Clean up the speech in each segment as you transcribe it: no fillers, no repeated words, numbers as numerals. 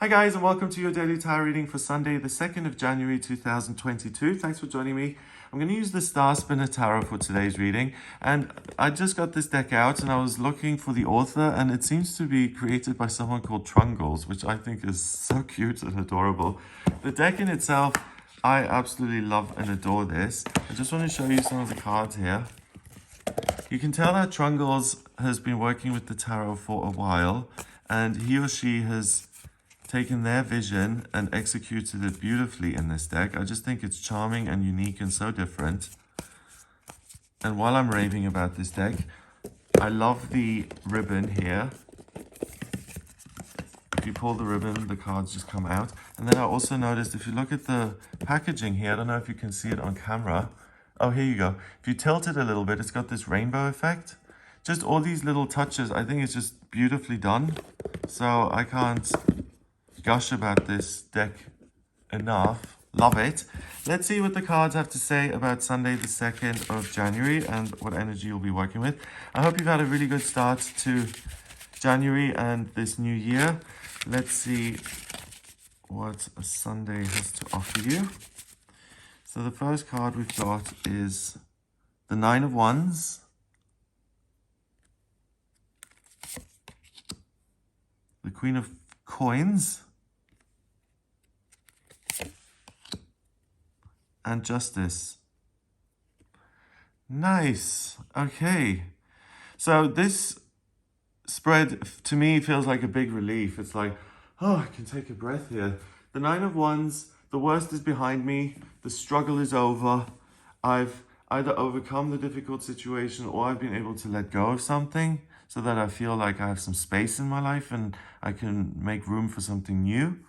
Hi guys, and welcome to your daily tarot reading for Sunday, the 2nd of January 2022. Thanks for joining me. I'm going to use the Star Spinner Tarot for today's reading, and I just got this deck out and I was looking for the author, and it seems to be created by someone called Trungles, which I think is so cute and adorable. The deck in itself, I absolutely love and adore this. I just want to show you some of the cards here. You can tell that Trungles has been working with the tarot for a while, and he or she has taken their vision and executed it beautifully in this deck. I just think it's charming and unique and so different. And while I'm raving about this deck, I love the ribbon here. If you pull the ribbon, the cards just come out. And then I also noticed, if you look at the packaging here, I don't know if you can see it on camera. Oh, here you go. If you tilt it a little bit, it's got this rainbow effect. Just all these little touches, I think it's just beautifully done. So I can't gush about this deck enough. Love it. Let's see what the cards have to say about Sunday the 2nd of January and what energy you'll be working with. I hope you've had a really good start to January and this new year. Let's see what a Sunday has to offer you. So the first card we've got is the Nine of Wands, the Queen of Coins, and Justice. Nice. Okay. So this spread to me feels like a big relief. It's like, oh, I can take a breath here. The Nine of Wands, the worst is behind me. The struggle is over. I've either overcome the difficult situation or I've been able to let go of something so that I feel like I have some space in my life and I can make room for something new.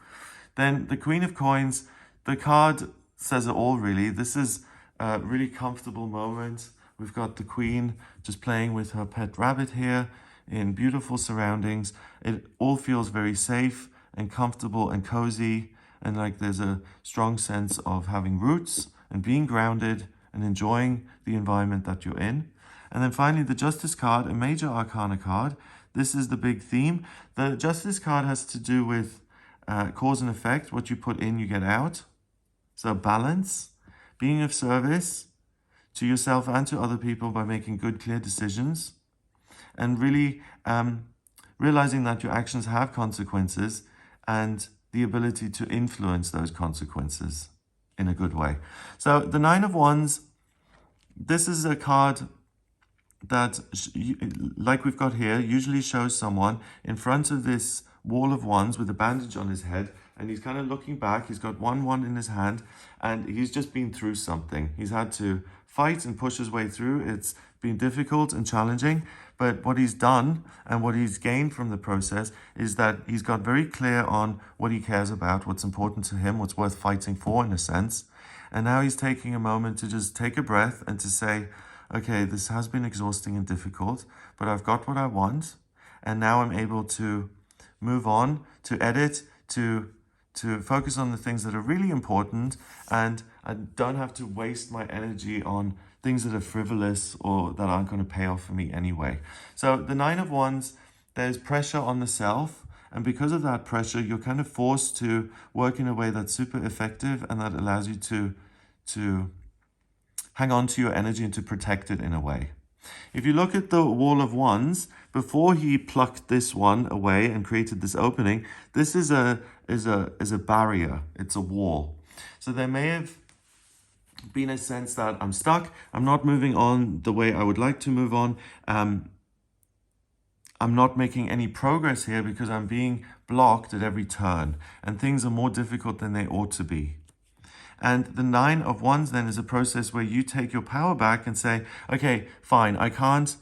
Then the Queen of Coins, the card says it all really. This is a really comfortable moment. We've got the Queen just playing with her pet rabbit here in beautiful surroundings. It all feels very safe and comfortable and cozy, and like there's a strong sense of having roots and being grounded and enjoying the environment that you're in. And then finally, the Justice card, a major arcana card. This is the big theme. The Justice card has to do with cause and effect. What you put in, you get out. So balance, being of service to yourself and to other people by making good, clear decisions, and really realizing that your actions have consequences and the ability to influence those consequences in a good way. So the Nine of Wands, this is a card that, like we've got here, usually shows someone in front of this wall of wands with a bandage on his head, and he's kind of looking back. He's got one wand in his hand, and he's just been through something. He's had to fight and push his way through. It's been difficult and challenging, but what he's done and what he's gained from the process is that he's got very clear on what he cares about, what's important to him, what's worth fighting for in a sense. And now he's taking a moment to just take a breath and to say, okay, this has been exhausting and difficult, but I've got what I want, and now I'm able to move on, to edit, to focus on the things that are really important, and I don't have to waste my energy on things that are frivolous or that aren't going to pay off for me anyway. So the Nine of Wands, there's pressure on the self, and because of that pressure, you're kind of forced to work in a way that's super effective and that allows you to hang on to your energy and to protect it in a way. If you look at the Wall of Wands, before he plucked this one away and created this opening, this is a barrier. It's a wall. So there may have been a sense that I'm stuck. I'm not moving on the way I would like to move on. I'm not making any progress here because I'm being blocked at every turn, and things are more difficult than they ought to be. And the Nine of Wands then is a process where you take your power back and say, okay, fine, I can't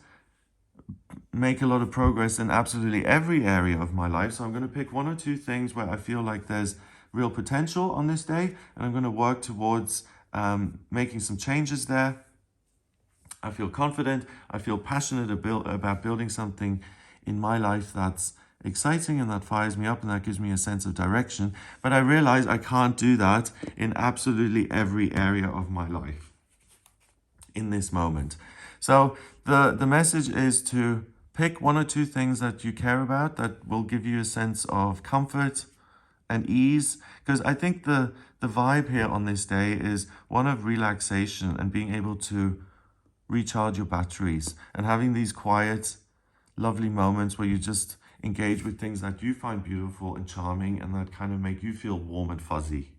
make a lot of progress in absolutely every area of my life. So I'm going to pick one or two things where I feel like there's real potential on this day, and I'm going to work towards making some changes there. I feel confident. I feel passionate about building something in my life that's exciting and that fires me up and that gives me a sense of direction. But I realize I can't do that in absolutely every area of my life in this moment. So the message is to pick one or two things that you care about that will give you a sense of comfort and ease, because I think the vibe here on this day is one of relaxation and being able to recharge your batteries and having these quiet, lovely moments where you just engage with things that you find beautiful and charming and that kind of make you feel warm and fuzzy.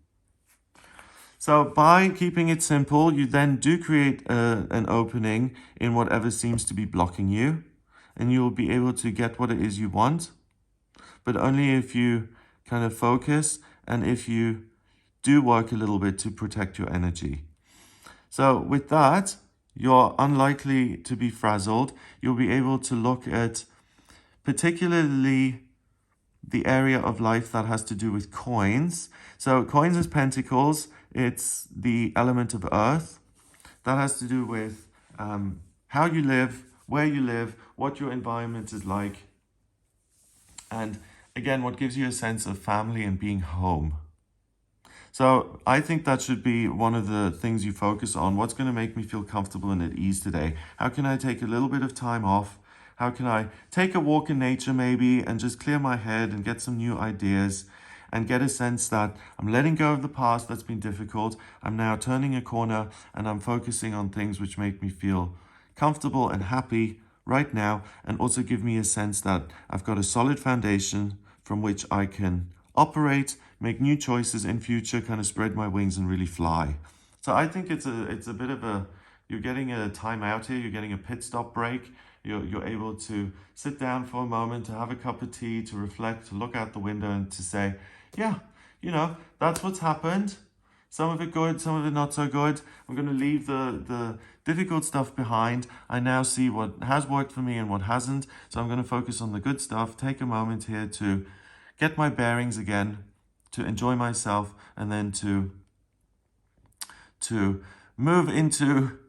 So by keeping it simple, you then do create an opening in whatever seems to be blocking you, and you'll be able to get what it is you want, but only if you kind of focus and if you do work a little bit to protect your energy. So with that, you're unlikely to be frazzled. You'll be able to look at particularly the area of life that has to do with coins. So coins as pentacles, it's the element of earth. That has to do with how you live, where you live, what your environment is like, and again, what gives you a sense of family and being home. So I think that should be one of the things you focus on. What's going to make me feel comfortable and at ease today? How can I take a little bit of time off? How can I take a walk in nature maybe and just clear my head and get some new ideas and get a sense that I'm letting go of the past that's been difficult. I'm now turning a corner and I'm focusing on things which make me feel comfortable and happy right now, and also give me a sense that I've got a solid foundation from which I can operate, make new choices in future, kind of spread my wings and really fly. So I think it's a bit of a, you're getting a time out here, you're getting a pit stop break. You're able to sit down for a moment, to have a cup of tea, to reflect, to look out the window and to say, yeah, that's what's happened. Some of it good, some of it not so good. I'm going to leave the difficult stuff behind. I now see what has worked for me and what hasn't. So I'm going to focus on the good stuff, take a moment here to get my bearings again, to enjoy myself, and then to move into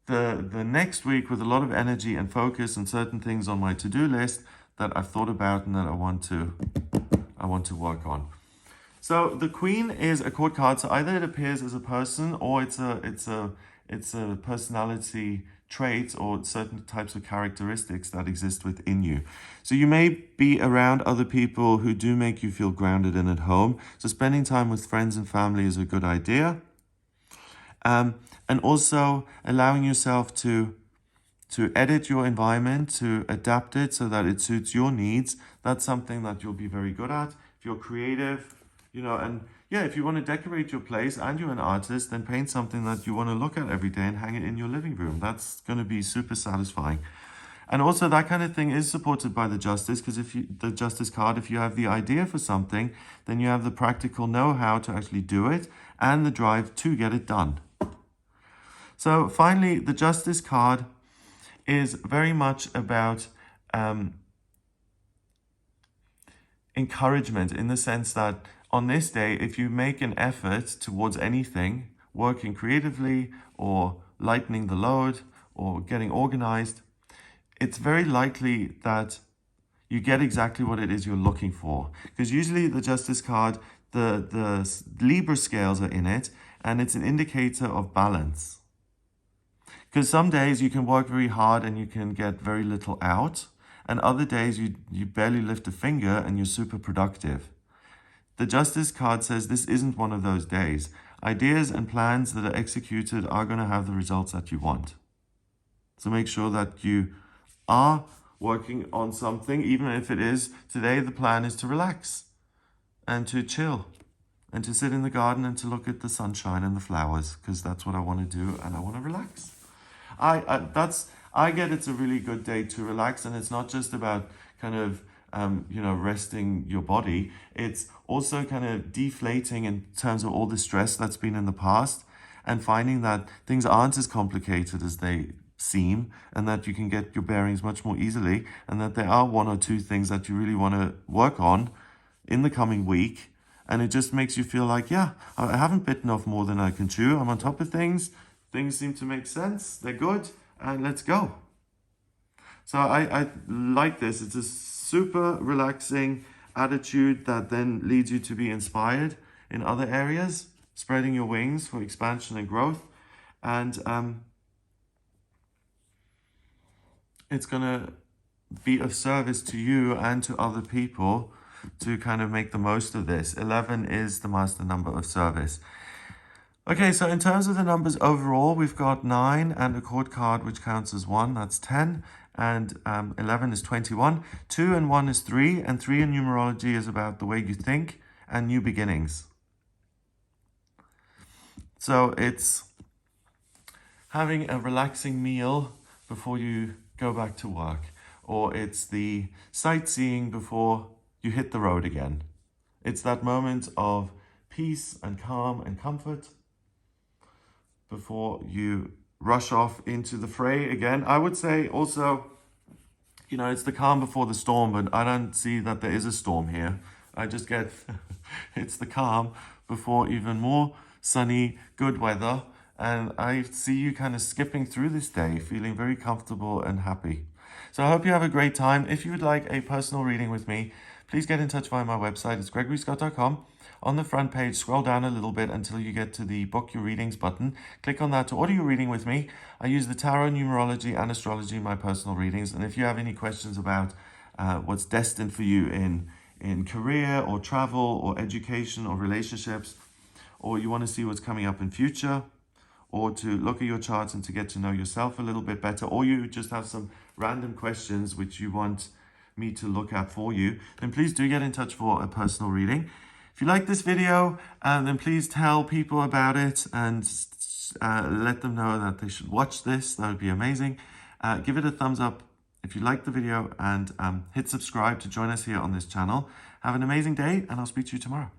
the next week with a lot of energy and focus and certain things on my to-do list that I've thought about and that I want to work on. So the Queen is a court card. So either it appears as a person or it's a personality trait or certain types of characteristics that exist within you. So you may be around other people who do make you feel grounded and at home. So spending time with friends and family is a good idea. And also allowing yourself to edit your environment, to adapt it so that it suits your needs. That's something that you'll be very good at. If you're creative, and yeah, if you want to decorate your place and you're an artist, then paint something that you want to look at every day and hang it in your living room. That's going to be super satisfying. And also that kind of thing is supported by the Justice, because the Justice card, if you have the idea for something, then you have the practical know-how to actually do it and the drive to get it done. So finally, the Justice card is very much about encouragement, in the sense that on this day, if you make an effort towards anything, working creatively or lightening the load or getting organized, it's very likely that you get exactly what it is you're looking for. Because usually the Justice card, the Libra scales are in it, and it's an indicator of balance. Because some days you can work very hard and you can get very little out, and other days you barely lift a finger and you're super productive. The Justice card says this isn't one of those days. Ideas and plans that are executed are going to have the results that you want. So make sure that you are working on something, even if it is today the plan is to relax and to chill and to sit in the garden and to look at the sunshine and the flowers, because that's what I want to do and I want to relax. I get it's a really good day to relax, and it's not just about kind of resting your body. It's also kind of deflating in terms of all the stress that's been in the past, and finding that things aren't as complicated as they seem, and that you can get your bearings much more easily, and that there are one or two things that you really want to work on in the coming week. And it just makes you feel like, yeah, I haven't bitten off more than I can chew. I'm on top of things. Things seem to make sense. They're good. And let's go. So I like this. It's a super relaxing attitude that then leads you to be inspired in other areas, spreading your wings for expansion and growth. And it's going to be of service to you and to other people to kind of make the most of this. 11 is the master number of service. Okay, so in terms of the numbers overall, we've got 9 and a chord card, which counts as 1. That's 10. And 11 is 21. 2 and 1 is 3. And 3 in numerology is about the way you think and new beginnings. So it's having a relaxing meal before you go back to work. Or it's the sightseeing before you hit the road again. It's that moment of peace and calm and comfort before you rush off into the fray again. I would say also, you know, it's the calm before the storm, but I don't see that there is a storm here. I just get, it's the calm before even more sunny, good weather. And I see you kind of skipping through this day, feeling very comfortable and happy. So I hope you have a great time. If you would like a personal reading with me, please get in touch via my website. It's gregoryscott.com. On the front page, scroll down a little bit until you get to the Book Your Readings button. Click on that to order your reading with me. I use the tarot, numerology, and astrology in my personal readings. And if you have any questions about what's destined for you in career or travel or education or relationships, or you want to see what's coming up in future, or to look at your charts and to get to know yourself a little bit better, or you just have some random questions which you want me to look at for you, then please do get in touch for a personal reading. If you like this video, then please tell people about it and let them know that they should watch this. That would be amazing. Give it a thumbs up if you like the video, and hit subscribe to join us here on this channel. Have an amazing day, and I'll speak to you tomorrow.